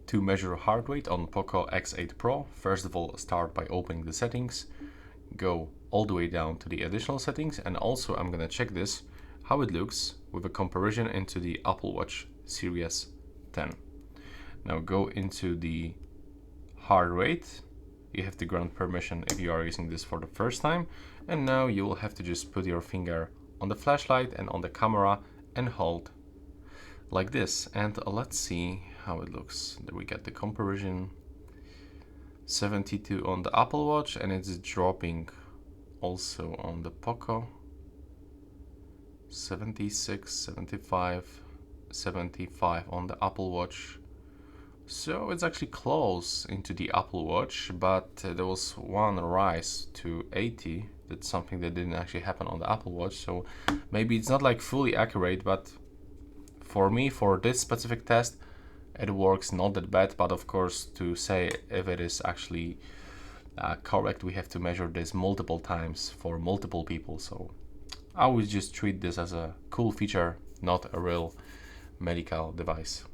to measure heart rate on POCO X8 Pro, first of all, start by opening the settings, go all the way down to the additional settings, and also I'm gonna check this, how it looks with a comparison into the Apple Watch Series 10. Now go into the heart rate. You have to grant permission if you are using this for the first time, and now you will have to just put your finger on the flashlight and on the camera and hold like this, and let's see how it looks. There we get the comparison. 72 on the Apple Watch, and it's dropping also on the POCO. 76, 75, 75 on the Apple Watch. So it's actually close into the Apple Watch, but there was one rise to 80. That's something that didn't actually happen on the Apple Watch, so maybe it's not like fully accurate, but for me, for this specific test, it works not that bad. But of course, to say if it is actually correct, we have to measure this multiple times for multiple people. So I would just treat this as a cool feature, not a real medical device.